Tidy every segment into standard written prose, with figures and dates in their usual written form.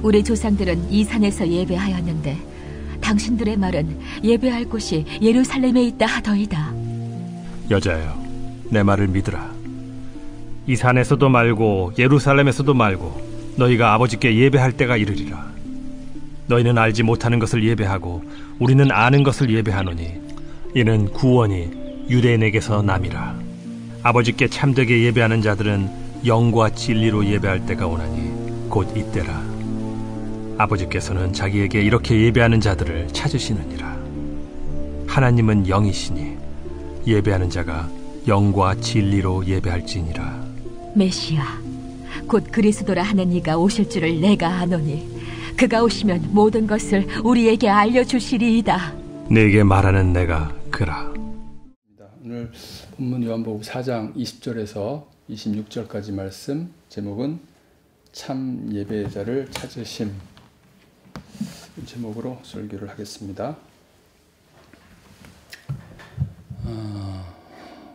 우리 조상들은 이 산에서 예배하였는데 당신들의 말은 예배할 곳이 예루살렘에 있다 하더이다. 여자여, 내 말을 믿으라. 이 산에서도 말고 예루살렘에서도 말고 너희가 아버지께 예배할 때가 이르리라. 너희는 알지 못하는 것을 예배하고 우리는 아는 것을 예배하노니 이는 구원이 유대인에게서 남이라. 아버지께 참되게 예배하는 자들은 영과 진리로 예배할 때가 오나니 곧 이때라. 아버지께서는 자기에게 이렇게 예배하는 자들을 찾으시느니라. 하나님은 영이시니 예배하는 자가 영과 진리로 예배할지니라. 메시아, 곧 그리스도라 하는 이가 오실 줄을 내가 아노니 그가 오시면 모든 것을 우리에게 알려주시리이다. 네게 말하는 내가 그라. 오늘 본문 요한복음 4장 20절에서 26절까지 말씀, 제목은 참 예배자를 찾으심, 제목으로 설교를 하겠습니다.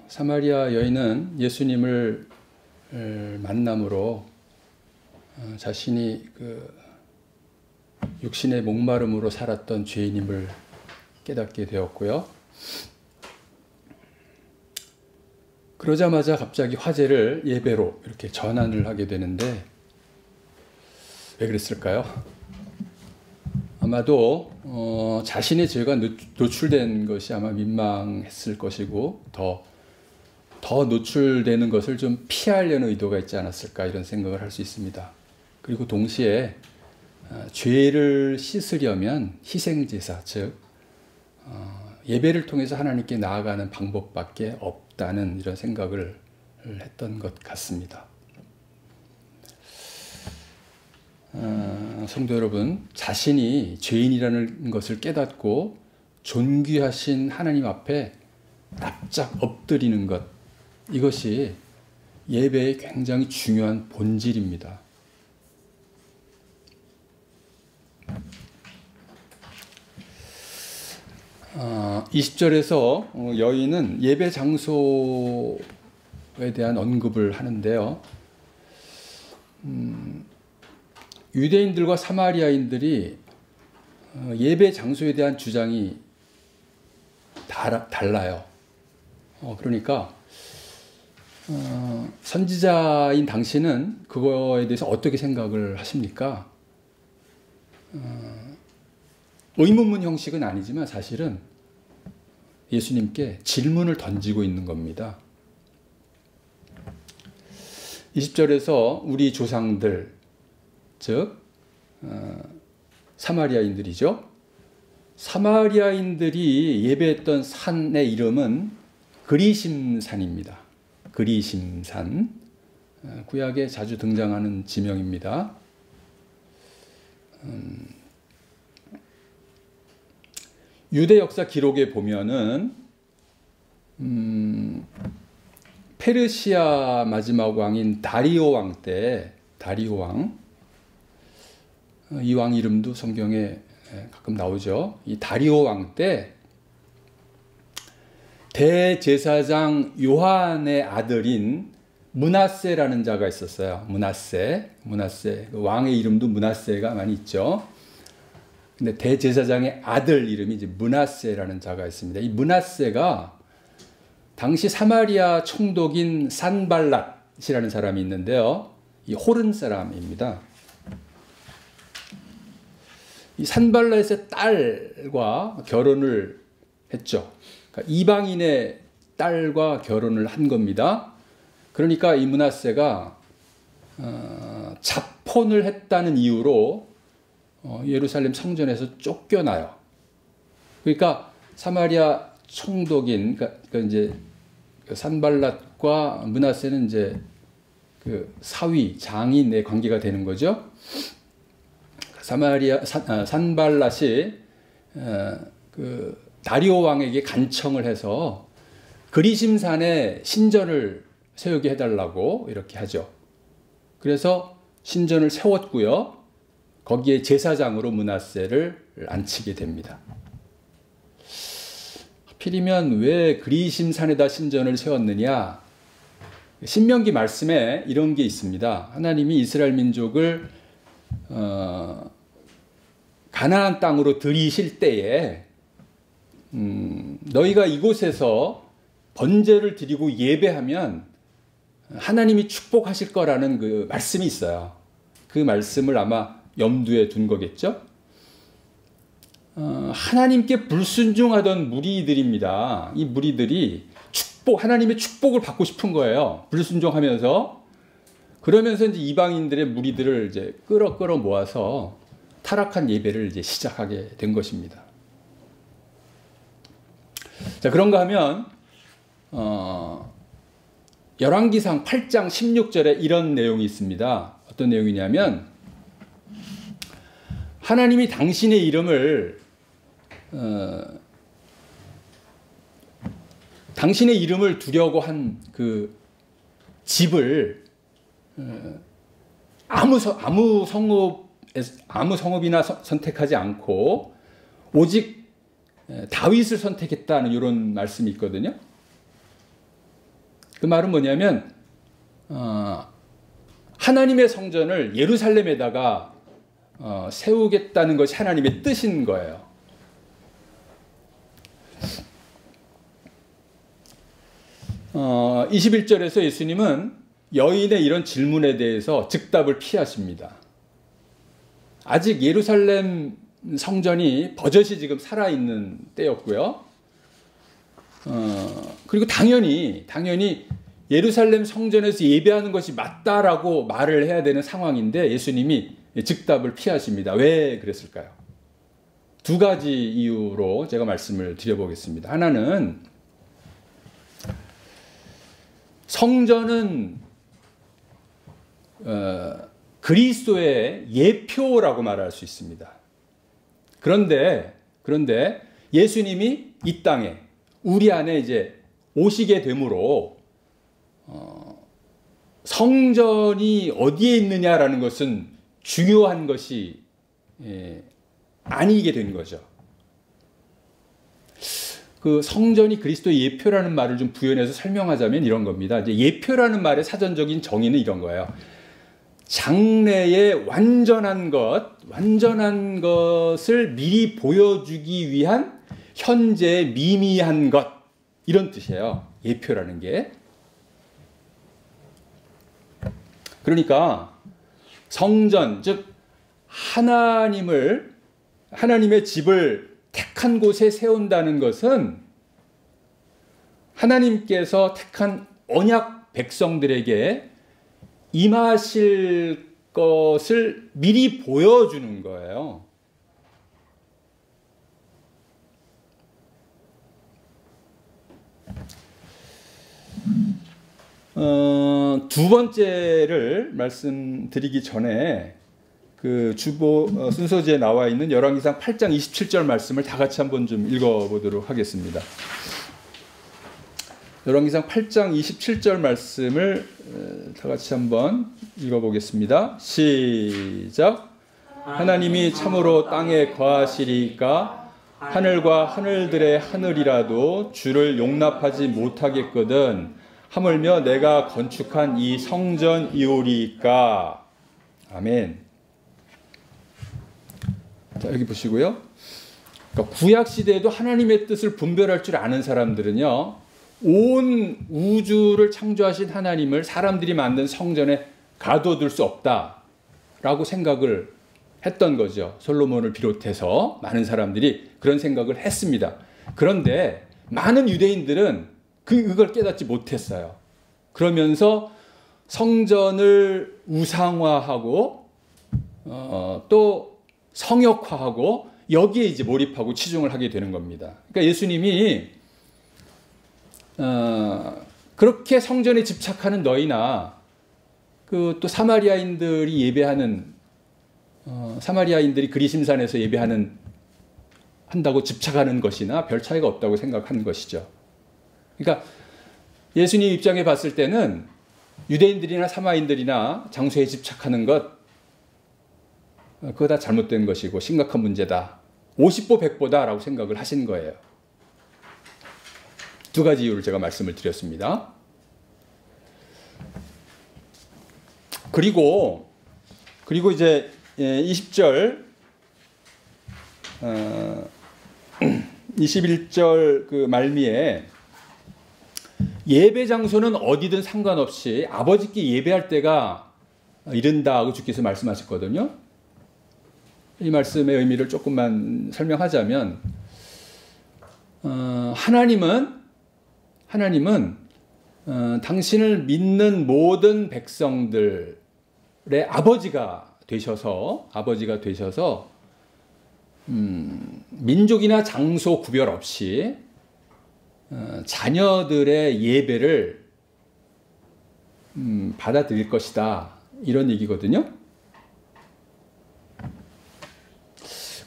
사마리아 여인은 예수님을 만남으로 자신이 육신의 목마름으로 살았던 죄인임을 깨닫게 되었고요. 그러자마자 갑자기 화제를 예배로 이렇게 전환을 하게 되는데 왜 그랬을까요? 아마도 자신의 죄가 노출된 것이 아마 민망했을 것이고 더 노출되는 것을 좀 피하려는 의도가 있지 않았을까, 이런 생각을 할 수 있습니다. 그리고 동시에 죄를 씻으려면 희생제사, 즉 예배를 통해서 하나님께 나아가는 방법밖에 없다는 이런 생각을 했던 것 같습니다. 성도 여러분, 자신이 죄인이라는 것을 깨닫고 존귀하신 하나님 앞에 납작 엎드리는 것, 이것이 예배의 굉장히 중요한 본질입니다. 아, 20절에서 여인은 예배 장소에 대한 언급을 하는데요. 유대인들과 사마리아인들이 예배 장소에 대한 주장이 달라요. 그러니까 선지자인 당신은 그거에 대해서 어떻게 생각을 하십니까? 의문문 형식은 아니지만 사실은 예수님께 질문을 던지고 있는 겁니다. 20절에서 우리 조상들, 즉 사마리아인들이죠. 사마리아인들이 예배했던 산의 이름은 그리심산입니다. 그리심산, 구약에 자주 등장하는 지명입니다. 유대 역사 기록에 보면은 페르시아 마지막 왕인 다리오 왕 때, 다리오 왕, 이 왕 이름도 성경에 가끔 나오죠. 이 다리오 왕 때 대제사장 요한의 아들인 므낫세라는 자가 있었어요. 므낫세, 왕의 이름도 므낫세가 많이 있죠. 근데 대제사장의 아들 이름이 이제 므낫세라는 자가 있습니다. 이 므낫세가 당시 사마리아 총독인 산발랏이라는 사람이 있는데요. 이 호른 사람입니다. 이 산발랏의 딸과 결혼을 했죠. 그러니까 이방인의 딸과 결혼을 한 겁니다. 그러니까 이 므낫세가 자폰을 했다는 이유로 예루살렘 성전에서 쫓겨나요. 그러니까 사마리아 총독인, 그러니까 이제 산발랏과 므낫세는 이제 그 사위, 장인의 관계가 되는 거죠. 산발랏이 그 다리오 왕에게 간청을 해서 그리심산에 신전을 세우게 해달라고 이렇게 하죠. 그래서 신전을 세웠고요. 거기에 제사장으로 므낫세를 앉히게 됩니다. 하필이면 왜 그리심산에다 신전을 세웠느냐? 신명기 말씀에 이런 게 있습니다. 하나님이 이스라엘 민족을 가나안 땅으로 들이실 때에 너희가 이곳에서 번제를 드리고 예배하면 하나님이 축복하실 거라는 그 말씀이 있어요. 그 말씀을 아마 염두에 둔 거겠죠. 하나님께 불순종하던 무리들입니다. 이 무리들이 하나님의 축복을 받고 싶은 거예요. 불순종하면서. 그러면서 이제 이방인들의 무리들을 이제 끌어 모아서 타락한 예배를 이제 시작하게 된 것입니다. 자, 그런가 하면 열왕기상 8장 16절에 이런 내용이 있습니다. 어떤 내용이냐면 하나님이 당신의 이름을 두려고 한 그 집을 아무 성읍이나 선택하지 않고 오직 다윗을 선택했다는 이런 말씀이 있거든요. 그 말은 뭐냐면 하나님의 성전을 예루살렘에다가 세우겠다는 것이 하나님의 뜻인 거예요. 21절에서 예수님은 여인의 이런 질문에 대해서 즉답을 피하십니다. 아직 예루살렘 성전이 버젓이 지금 살아있는 때였고요. 그리고 당연히 예루살렘 성전에서 예배하는 것이 맞다라고 말을 해야 되는 상황인데 예수님이 즉답을 피하십니다. 왜 그랬을까요? 두 가지 이유로 제가 말씀을 드려보겠습니다. 하나는 성전은 그리스도의 예표라고 말할 수 있습니다. 그런데 예수님이 이 땅에 우리 안에 이제 오시게 되므로 성전이 어디에 있느냐라는 것은 중요한 것이 아니게 된 거죠. 그 성전이 그리스도의 예표라는 말을 좀 부연해서 설명하자면 이런 겁니다. 이제 예표라는 말의 사전적인 정의는 이런 거예요. 장래의 완전한 것을 미리 보여주기 위한 현재의 미미한 것, 이런 뜻이에요. 예표라는 게. 그러니까 성전, 즉 하나님의 집을 택한 곳에 세운다는 것은 하나님께서 택한 언약 백성들에게 임하실 것을 미리 보여주는 거예요. 두 번째를 말씀드리기 전에 그 주보 순서지에 나와 있는 열왕기상 8장 27절 말씀을 다 같이 한번 좀 읽어보도록 하겠습니다. 열왕기상 8장 27절 말씀을 다 같이 한번 읽어보겠습니다. 시작. 하나님이 참으로 땅에 거하시리까 하늘과 하늘들의 하늘이라도 주를 용납하지 못하겠거든 하물며 내가 건축한 이 성전이오리까. 아멘. 자, 여기 보시고요. 그러니까 구약 시대에도 하나님의 뜻을 분별할 줄 아는 사람들은요, 온 우주를 창조하신 하나님을 사람들이 만든 성전에 가둬둘 수 없다라고 생각을 했던 거죠. 솔로몬을 비롯해서 많은 사람들이 그런 생각을 했습니다. 그런데 많은 유대인들은 그걸 깨닫지 못했어요. 그러면서 성전을 우상화하고 또 성역화하고 여기에 이제 몰입하고 치중을 하게 되는 겁니다. 그러니까 예수님이 그렇게 성전에 집착하는 너희나 그 또 사마리아인들이 예배하는 사마리아인들이 그리심산에서 한다고 집착하는 것이나 별 차이가 없다고 생각한 것이죠. 그러니까 예수님 입장에 봤을 때는 유대인들이나 사마리아인들이나 장소에 집착하는 것, 그거 다 잘못된 것이고 심각한 문제다. 50보 100보다라고 생각을 하신 거예요. 두 가지 이유를 제가 말씀을 드렸습니다. 그리고 이제 20절 21절 그 말미에 예배 장소는 어디든 상관없이 아버지께 예배할 때가 이른다고 주께서 말씀하셨거든요. 이 말씀의 의미를 조금만 설명하자면 하나님은 당신을 믿는 모든 백성들의 아버지가 되셔서 민족이나 장소 구별 없이 자녀들의 예배를 받아들일 것이다, 이런 얘기거든요.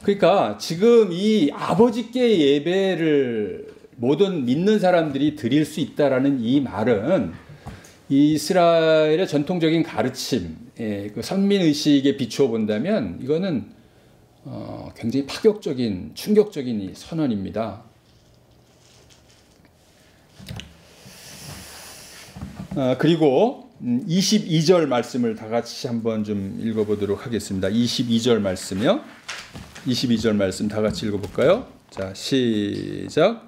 그러니까 지금 이 아버지께 예배를 모든 믿는 사람들이 드릴 수 있다라는 이 말은 이스라엘의 전통적인 가르침, 그 선민의식에 비추어 본다면 이거는 굉장히 파격적인, 충격적인 이 선언입니다. 그리고 22절 말씀을 다 같이 한번 좀 읽어보도록 하겠습니다. 22절 말씀이요. 22절 말씀 다 같이 읽어볼까요? 자, 시작.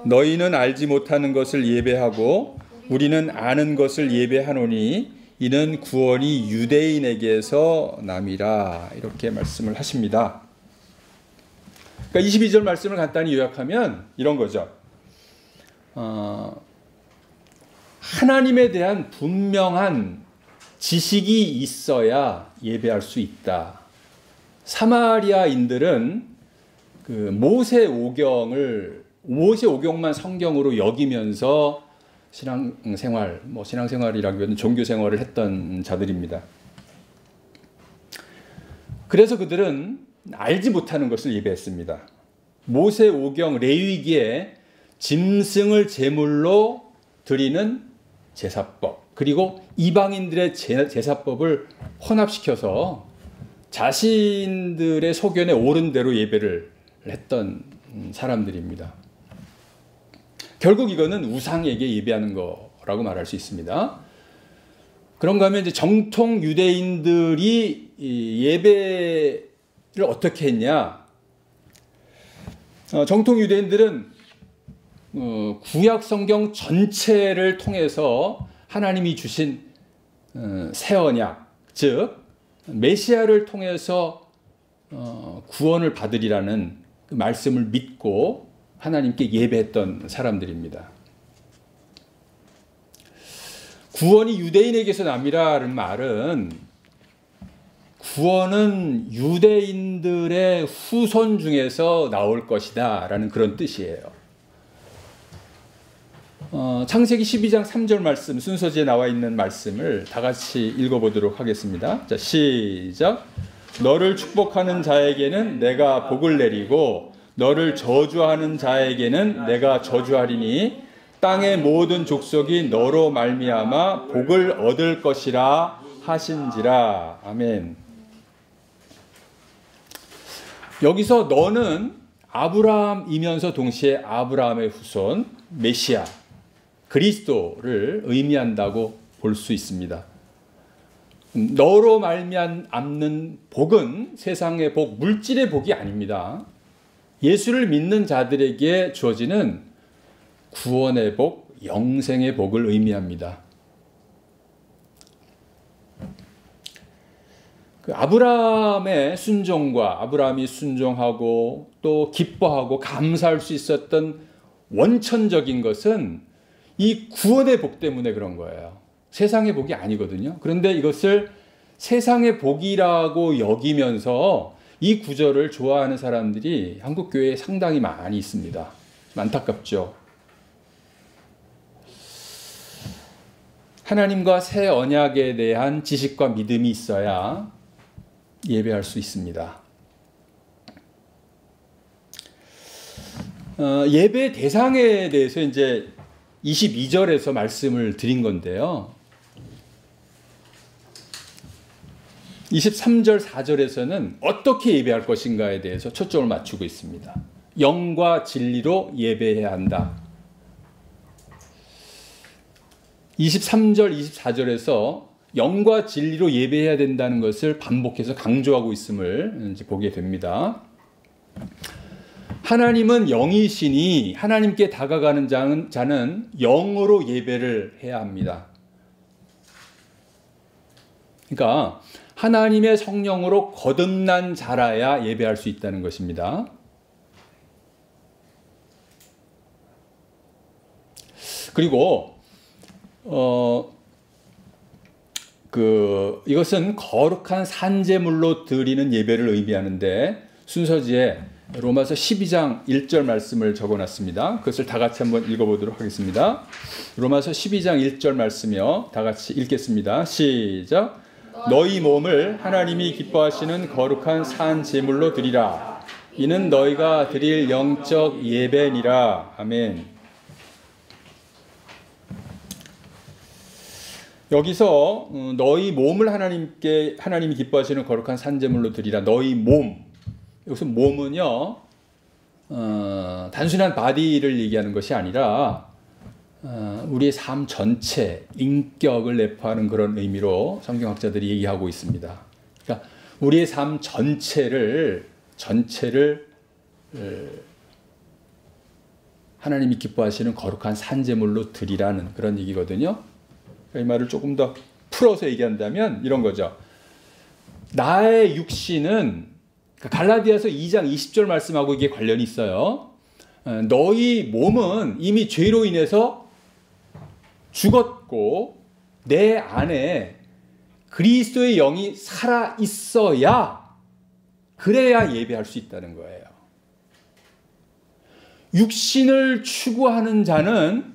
너희는 알지 못하는 것을 예배하고 우리는 아는 것을 예배하노니 이는 구원이 유대인에게서 남이라, 이렇게 말씀을 하십니다. 그러니까 22절 말씀을 간단히 요약하면 이런 거죠. 하나님에 대한 분명한 지식이 있어야 예배할 수 있다. 사마리아인들은 그 모세오경만 성경으로 여기면서 신앙생활이라기보다는 종교생활을 했던 자들입니다. 그래서 그들은 알지 못하는 것을 예배했습니다. 모세오경 레위기에 짐승을 제물로 드리는 제사법, 그리고 이방인들의 제사법을 혼합시켜서 자신들의 소견에 옳은 대로 예배를 했던 사람들입니다. 결국 이거는 우상에게 예배하는 거라고 말할 수 있습니다. 그런가 하면 이제 정통 유대인들이 예배를 어떻게 했냐? 정통 유대인들은 구약 성경 전체를 통해서 하나님이 주신 새 언약, 즉 메시아를 통해서 구원을 받으리라는 그 말씀을 믿고 하나님께 예배했던 사람들입니다. 구원이 유대인에게서 남이라는 말은 구원은 유대인들의 후손 중에서 나올 것이다 라는 그런 뜻이에요. 창세기 12장 3절 말씀, 순서지에 나와 있는 말씀을 다 같이 읽어보도록 하겠습니다. 자, 시작. 너를 축복하는 자에게는 내가 복을 내리고 너를 저주하는 자에게는 내가 저주하리니 땅의 모든 족속이 너로 말미암아 복을 얻을 것이라 하신지라. 아멘. 여기서 너는 아브라함이면서 동시에 아브라함의 후손 메시아 그리스도를 의미한다고 볼 수 있습니다. 너로 말미암는 복은 세상의 복, 물질의 복이 아닙니다. 예수를 믿는 자들에게 주어지는 구원의 복, 영생의 복을 의미합니다. 그 아브라함의 순종과 아브라함이 순종하고 또 기뻐하고 감사할 수 있었던 원천적인 것은 이 구원의 복 때문에 그런 거예요. 세상의 복이 아니거든요. 그런데 이것을 세상의 복이라고 여기면서 이 구절을 좋아하는 사람들이 한국 교회에 상당히 많이 있습니다. 안타깝죠. 하나님과 새 언약에 대한 지식과 믿음이 있어야 예배할 수 있습니다. 예배 대상에 대해서 이제 22절에서 말씀을 드린 건데요. 23절 4절에서는 어떻게 예배할 것인가에 대해서 초점을 맞추고 있습니다. 영과 진리로 예배해야 한다. 23절 24절에서 영과 진리로 예배해야 된다는 것을 반복해서 강조하고 있음을 이제 보게 됩니다. 하나님은 영이시니 하나님께 다가가는 자는 영으로 예배를 해야 합니다. 그러니까 하나님의 성령으로 거듭난 자라야 예배할 수 있다는 것입니다. 그리고 이것은 거룩한 산제물로 드리는 예배를 의미하는데 순서지에 로마서 12장 1절 말씀을 적어놨습니다. 그것을 다 같이 한번 읽어보도록 하겠습니다. 로마서 12장 1절 말씀이요. 다 같이 읽겠습니다. 시작. 너희 몸을 하나님이 기뻐하시는 거룩한 산제물로 드리라. 이는 너희가 드릴 영적 예배니라. 아멘. 여기서 너희 몸을 하나님이 기뻐하시는 거룩한 산제물로 드리라. 너희 몸. 여기서 몸은요, 단순한 바디를 얘기하는 것이 아니라 우리의 삶 전체, 인격을 내포하는 그런 의미로 성경학자들이 얘기하고 있습니다. 그러니까 우리의 삶 전체를 하나님이 기뻐하시는 거룩한 산제물로 드리라는 그런 얘기거든요. 이 말을 조금 더 풀어서 얘기한다면 이런 거죠. 나의 육신은 갈라디아서 2장 20절 말씀하고 이게 관련이 있어요. 너희 몸은 이미 죄로 인해서 죽었고 내 안에 그리스도의 영이 살아 있어야 그래야 예배할 수 있다는 거예요. 육신을 추구하는 자는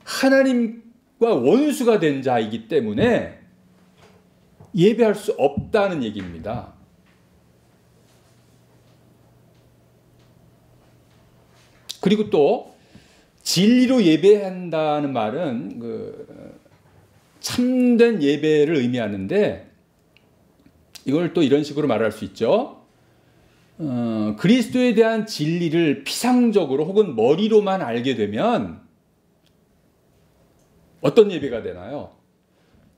하나님과 원수가 된 자이기 때문에 예배할 수 없다는 얘기입니다. 그리고 또 진리로 예배한다는 말은 참된 예배를 의미하는데 이걸 또 이런 식으로 말할 수 있죠. 그리스도에 대한 진리를 피상적으로 혹은 머리로만 알게 되면 어떤 예배가 되나요?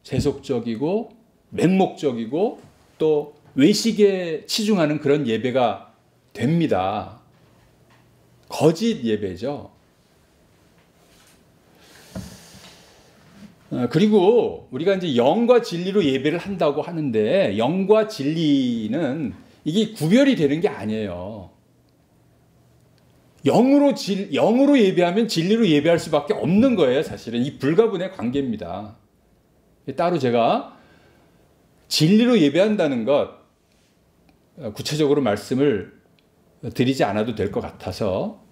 세속적이고 맹목적이고 또 외식에 치중하는 그런 예배가 됩니다. 거짓 예배죠. 그리고 우리가 이제 영과 진리로 예배를 한다고 하는데 영과 진리는 이게 구별이 되는 게 아니에요. 영으로 예배하면 진리로 예배할 수밖에 없는 거예요. 사실은 이 불가분의 관계입니다. 따로 제가 진리로 예배한다는 것 구체적으로 말씀을 드리지 않아도 될 것 같아서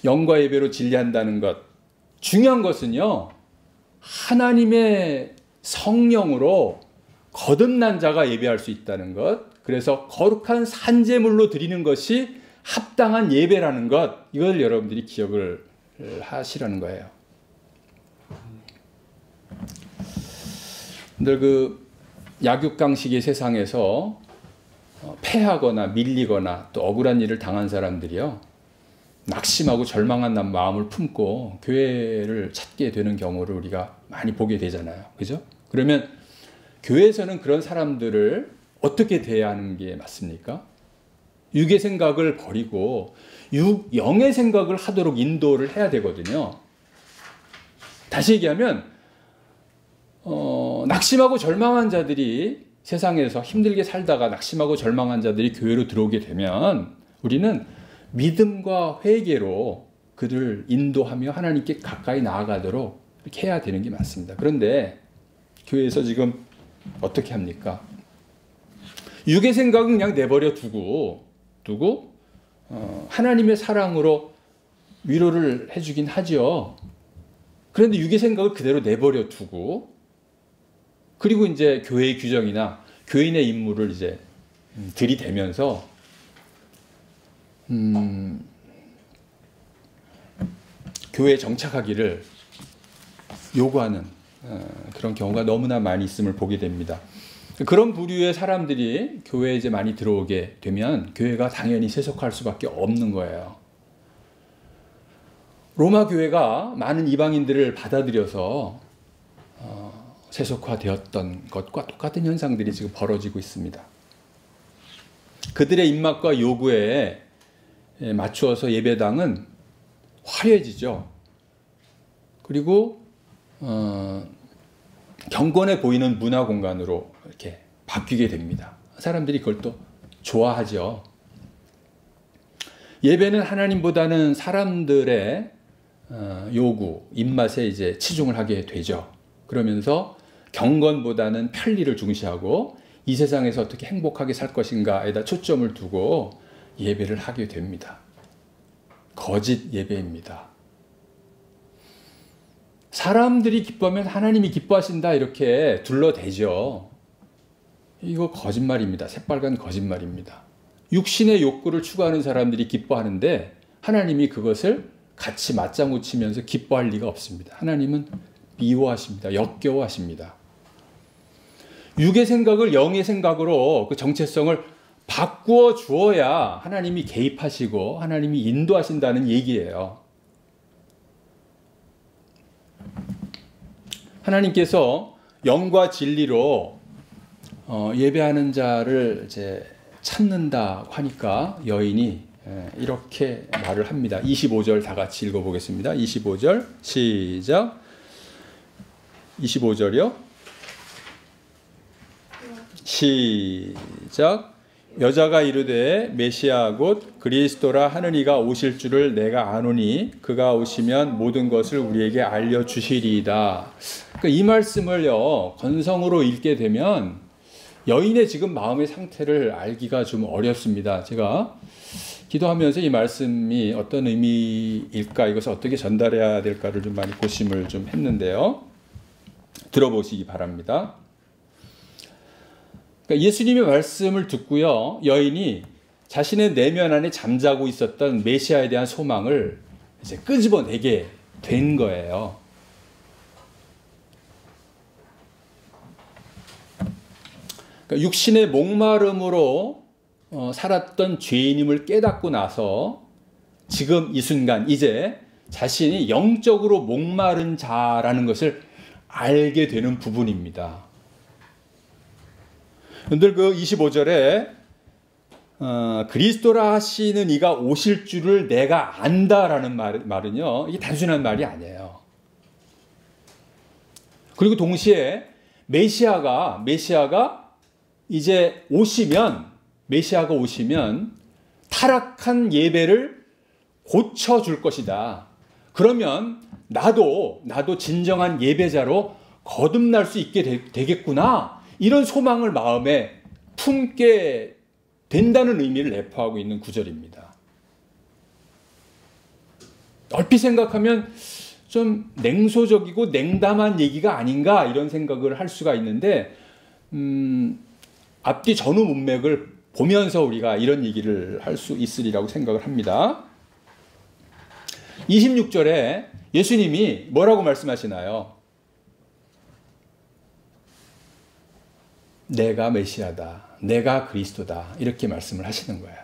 영과 예배로 진리한다는 것 중요한 것은요 하나님의 성령으로 거듭난 자가 예배할 수 있다는 것 그래서 거룩한 산제물로 드리는 것이 합당한 예배라는 것 이걸 여러분들이 기억을 하시라는 거예요. 근데 약육강식의 세상에서 패하거나 밀리거나 또 억울한 일을 당한 사람들이요 낙심하고 절망한 마음을 품고 교회를 찾게 되는 경우를 우리가 많이 보게 되잖아요. 그죠? 그러면 교회에서는 그런 사람들을 어떻게 대해야 하는 게 맞습니까? 육의 생각을 버리고 영의 생각을 하도록 인도를 해야 되거든요. 다시 얘기하면 낙심하고 절망한 자들이 세상에서 힘들게 살다가 낙심하고 절망한 자들이 교회로 들어오게 되면 우리는 믿음과 회개로 그들을 인도하며 하나님께 가까이 나아가도록 이렇게 해야 되는 게 맞습니다. 그런데 교회에서 지금 어떻게 합니까? 육의 생각은 그냥 내버려 두고 하나님의 사랑으로 위로를 해주긴 하죠. 그런데 육의 생각을 그대로 내버려 두고 그리고 이제 교회의 규정이나 교인의 임무를 이제 들이대면서 교회에 정착하기를 요구하는 그런 경우가 너무나 많이 있음을 보게 됩니다. 그런 부류의 사람들이 교회에 이제 많이 들어오게 되면 교회가 당연히 세속화할 수밖에 없는 거예요. 로마 교회가 많은 이방인들을 받아들여서 세속화되었던 것과 똑같은 현상들이 지금 벌어지고 있습니다. 그들의 입맛과 요구에 맞추어서 예배당은 화려해지죠. 그리고 경건해 보이는 문화 공간으로 이렇게 바뀌게 됩니다. 사람들이 그걸 또 좋아하죠. 예배는 하나님보다는 사람들의 요구, 입맛에 이제 치중을 하게 되죠. 그러면서 경건보다는 편리를 중시하고 이 세상에서 어떻게 행복하게 살 것인가에다 초점을 두고 예배를 하게 됩니다. 거짓 예배입니다. 사람들이 기뻐하면 하나님이 기뻐하신다 이렇게 둘러대죠. 이거 거짓말입니다. 새빨간 거짓말입니다. 육신의 욕구를 추구하는 사람들이 기뻐하는데 하나님이 그것을 같이 맞장구 치면서 기뻐할 리가 없습니다. 하나님은 미워하십니다. 역겨워하십니다. 육의 생각을 영의 생각으로 그 정체성을 바꾸어 주어야 하나님이 개입하시고 하나님이 인도하신다는 얘기예요. 하나님께서 영과 진리로 예배하는 자를 이제 찾는다고 하니까 여인이 이렇게 말을 합니다. 25절 다 같이 읽어보겠습니다. 25절 시작. 25절이요. 시작. 여자가 이르되 메시아 곧 그리스도라 하는 이가 오실 줄을 내가 아노니 그가 오시면 모든 것을 우리에게 알려주시리이다. 그러니까 이 말씀을요 건성으로 읽게 되면 여인의 지금 마음의 상태를 알기가 좀 어렵습니다. 제가 기도하면서 이 말씀이 어떤 의미일까, 이것을 어떻게 전달해야 될까를 좀 많이 고심을 좀 했는데요. 들어보시기 바랍니다. 그러니까 예수님의 말씀을 듣고요, 여인이 자신의 내면 안에 잠자고 있었던 메시아에 대한 소망을 이제 끄집어내게 된 거예요. 그러니까 육신의 목마름으로 살았던 죄인임을 깨닫고 나서 지금 이 순간 이제 자신이 영적으로 목마른 자라는 것을 알게 되는 부분입니다. 여러분들 그 25절에 그리스도라 하시는 이가 오실 줄을 내가 안다라는 말은요, 이게 단순한 말이 아니에요. 그리고 동시에 메시아가 이제 메시아가 오시면 타락한 예배를 고쳐줄 것이다. 그러면 나도 진정한 예배자로 거듭날 수 있게 되겠구나. 이런 소망을 마음에 품게 된다는 의미를 내포하고 있는 구절입니다. 얼핏 생각하면 좀 냉소적이고 냉담한 얘기가 아닌가 이런 생각을 할 수가 있는데 앞뒤 전후 문맥을 보면서 우리가 이런 얘기를 할 수 있으리라고 생각을 합니다. 26절에 예수님이 뭐라고 말씀하시나요? 내가 메시아다. 내가 그리스도다. 이렇게 말씀을 하시는 거예요.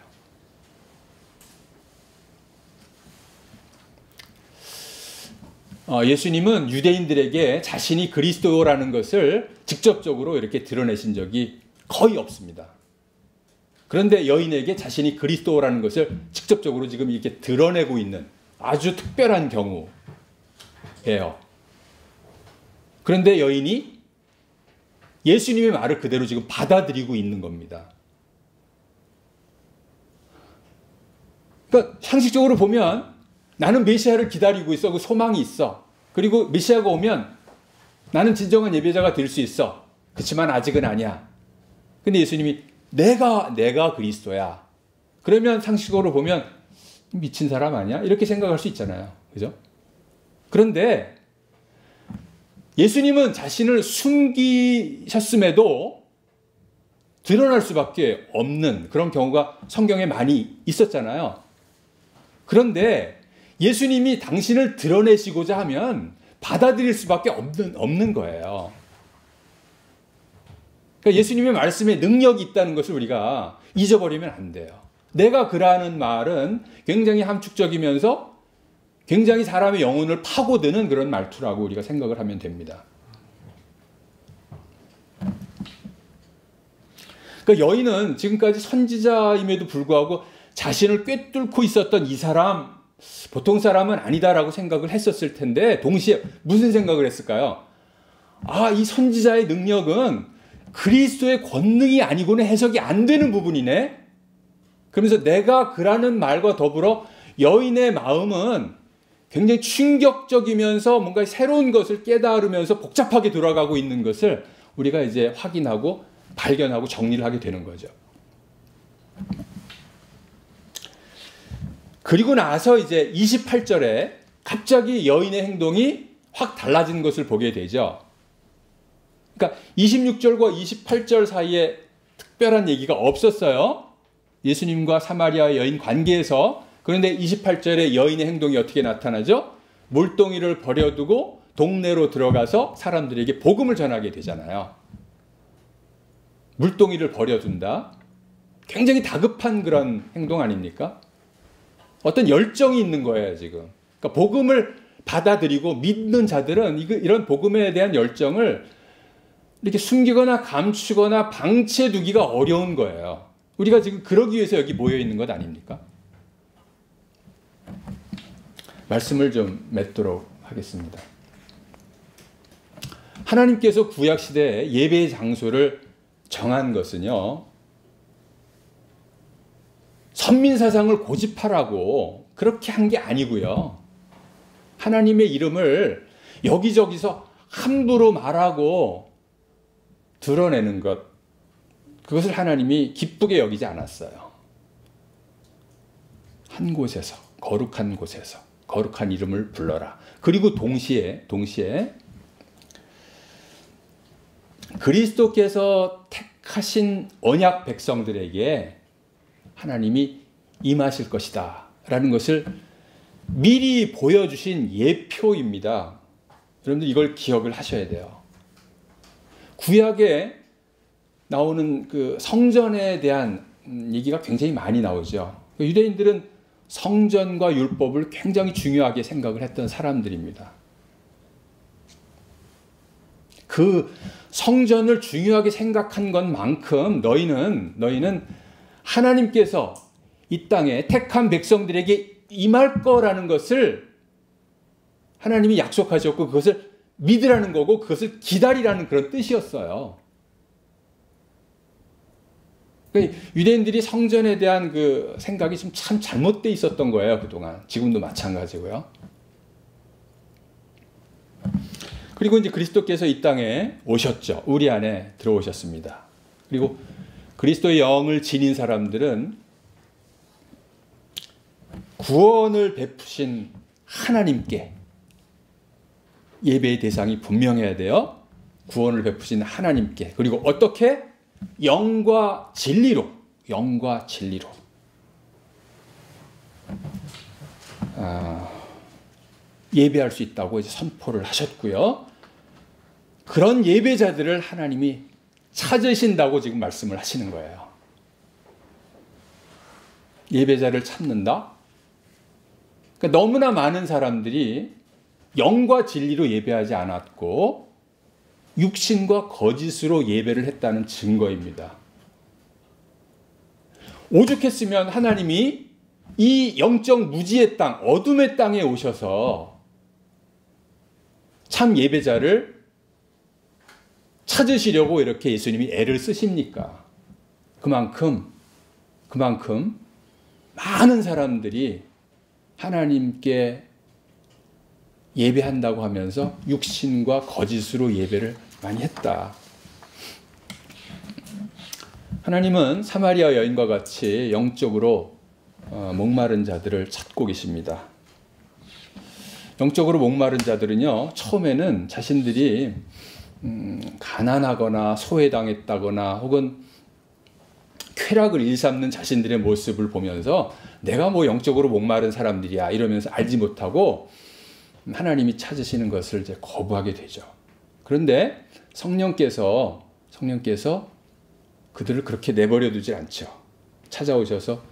예수님은 유대인들에게 자신이 그리스도라는 것을 직접적으로 이렇게 드러내신 적이 거의 없습니다. 그런데 여인에게 자신이 그리스도라는 것을 직접적으로 지금 이렇게 드러내고 있는 아주 특별한 경우예요. 그런데 여인이 예수님의 말을 그대로 지금 받아들이고 있는 겁니다. 그러니까 상식적으로 보면 나는 메시아를 기다리고 있어. 그 소망이 있어. 그리고 메시아가 오면 나는 진정한 예배자가 될 수 있어. 그렇지만 아직은 아니야. 근데 예수님이 내가 그리스도야. 그러면 상식적으로 보면 미친 사람 아니야? 이렇게 생각할 수 있잖아요. 그죠? 그런데 예수님은 자신을 숨기셨음에도 드러날 수밖에 없는 그런 경우가 성경에 많이 있었잖아요. 그런데 예수님이 당신을 드러내시고자 하면 받아들일 수밖에 없는 거예요. 그러니까 예수님의 말씀에 능력이 있다는 것을 우리가 잊어버리면 안 돼요. 내가 그라는 말은 굉장히 함축적이면서 굉장히 사람의 영혼을 파고드는 그런 말투라고 우리가 생각을 하면 됩니다. 그러니까 여인은 지금까지 선지자임에도 불구하고 자신을 꿰뚫고 있었던 이 사람, 보통 사람은 아니다라고 생각을 했었을 텐데 동시에 무슨 생각을 했을까요? 아, 이 선지자의 능력은 그리스도의 권능이 아니고는 해석이 안 되는 부분이네. 그러면서 내가 그라는 말과 더불어 여인의 마음은 굉장히 충격적이면서 뭔가 새로운 것을 깨달으면서 복잡하게 돌아가고 있는 것을 우리가 이제 확인하고 발견하고 정리를 하게 되는 거죠. 그리고 나서 이제 28절에 갑자기 여인의 행동이 확 달라진 것을 보게 되죠. 그러니까 26절과 28절 사이에 특별한 얘기가 없었어요. 예수님과 사마리아 여인 관계에서. 그런데 28절에 여인의 행동이 어떻게 나타나죠? 물동이를 버려두고 동네로 들어가서 사람들에게 복음을 전하게 되잖아요. 물동이를 버려둔다. 굉장히 다급한 그런 행동 아닙니까? 어떤 열정이 있는 거예요, 지금. 그러니까 복음을 받아들이고 믿는 자들은 이런 복음에 대한 열정을 이렇게 숨기거나 감추거나 방치해 두기가 어려운 거예요. 우리가 지금 그러기 위해서 여기 모여 있는 것 아닙니까? 말씀을 좀 맺도록 하겠습니다. 하나님께서 구약시대에 예배의 장소를 정한 것은요, 선민사상을 고집하라고 그렇게 한 게 아니고요. 하나님의 이름을 여기저기서 함부로 말하고 드러내는 것, 그것을 하나님이 기쁘게 여기지 않았어요. 한 곳에서, 거룩한 곳에서 거룩한 이름을 불러라. 그리고 동시에 그리스도께서 택하신 언약 백성들에게 하나님이 임하실 것이다 라는 것을 미리 보여주신 예표입니다. 여러분들 이걸 기억을 하셔야 돼요. 구약에 나오는 그 성전에 대한 얘기가 굉장히 많이 나오죠. 유대인들은 성전과 율법을 굉장히 중요하게 생각을 했던 사람들입니다. 그 성전을 중요하게 생각한 것만큼 너희는 하나님께서 이 땅에 택한 백성들에게 임할 거라는 것을 하나님이 약속하셨고 그것을 믿으라는 거고 그것을 기다리라는 그런 뜻이었어요. 유대인들이 성전에 대한 그 생각이 좀 참 잘못되어 있었던 거예요, 그동안. 지금도 마찬가지고요. 그리고 이제 그리스도께서 이 땅에 오셨죠. 우리 안에 들어오셨습니다. 그리고 그리스도의 영을 지닌 사람들은 구원을 베푸신 하나님께 예배의 대상이 분명해야 돼요. 구원을 베푸신 하나님께. 그리고 어떻게? 영과 진리로 예배할 수 있다고 이제 선포를 하셨고요. 그런 예배자들을 하나님이 찾으신다고 지금 말씀을 하시는 거예요. 예배자를 찾는다? 그러니까 너무나 많은 사람들이 영과 진리로 예배하지 않았고 육신과 거짓으로 예배를 했다는 증거입니다. 오죽했으면 하나님이 이 영적 무지의 땅, 어둠의 땅에 오셔서 참 예배자를 찾으시려고 이렇게 예수님이 애를 쓰십니까? 그만큼 많은 사람들이 하나님께 예배한다고 하면서 육신과 거짓으로 예배를 많이 했다. 하나님은 사마리아 여인과 같이 영적으로 목마른 자들을 찾고 계십니다. 영적으로 목마른 자들은요, 처음에는 자신들이 가난하거나 소외당했다거나 혹은 쾌락을 일삼는 자신들의 모습을 보면서 내가 뭐 영적으로 목마른 사람들이야 이러면서 알지 못하고 하나님이 찾으시는 것을 이제 거부하게 되죠. 그런데 성령께서 그들을 그렇게 내버려 두지 않죠. 찾아오셔서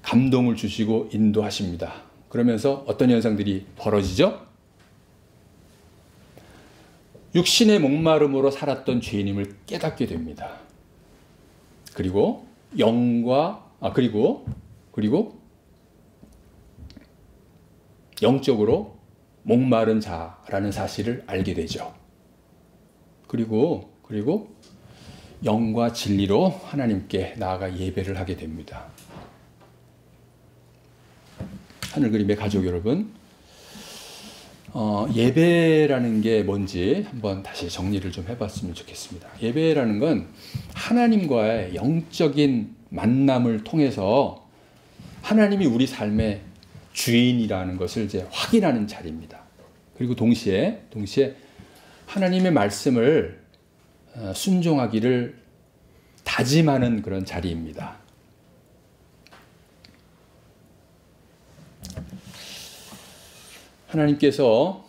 감동을 주시고 인도하십니다. 그러면서 어떤 현상들이 벌어지죠? 육신의 목마름으로 살았던 죄인임을 깨닫게 됩니다. 그리고 영적으로 목마른 자라는 사실을 알게 되죠. 그리고 영과 진리로 하나님께 나아가 예배를 하게 됩니다. 하늘그림의 가족 여러분, 예배라는 게 뭔지 한번 다시 정리를 좀 해봤으면 좋겠습니다. 예배라는 건 하나님과의 영적인 만남을 통해서 하나님이 우리 삶의 주인이라는 것을 이제 확인하는 자리입니다. 그리고 동시에 하나님의 말씀을 순종하기를 다짐하는 그런 자리입니다. 하나님께서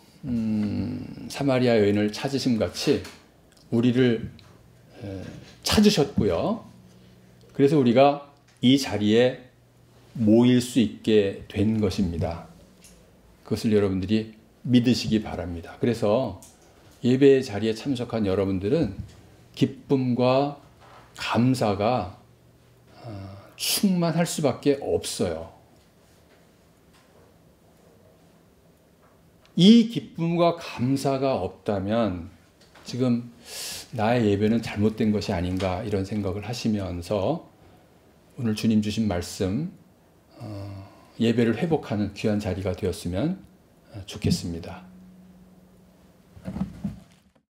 사마리아 여인을 찾으심 같이 우리를 찾으셨고요. 그래서 우리가 이 자리에 모일 수 있게 된 것입니다. 그것을 여러분들이 믿으시기 바랍니다. 그래서 예배 자리에 참석한 여러분들은 기쁨과 감사가 충만할 수밖에 없어요. 이 기쁨과 감사가 없다면 지금 나의 예배는 잘못된 것이 아닌가 이런 생각을 하시면서 오늘 주님 주신 말씀 예배를 회복하는 귀한 자리가 되었으면 좋겠습니다.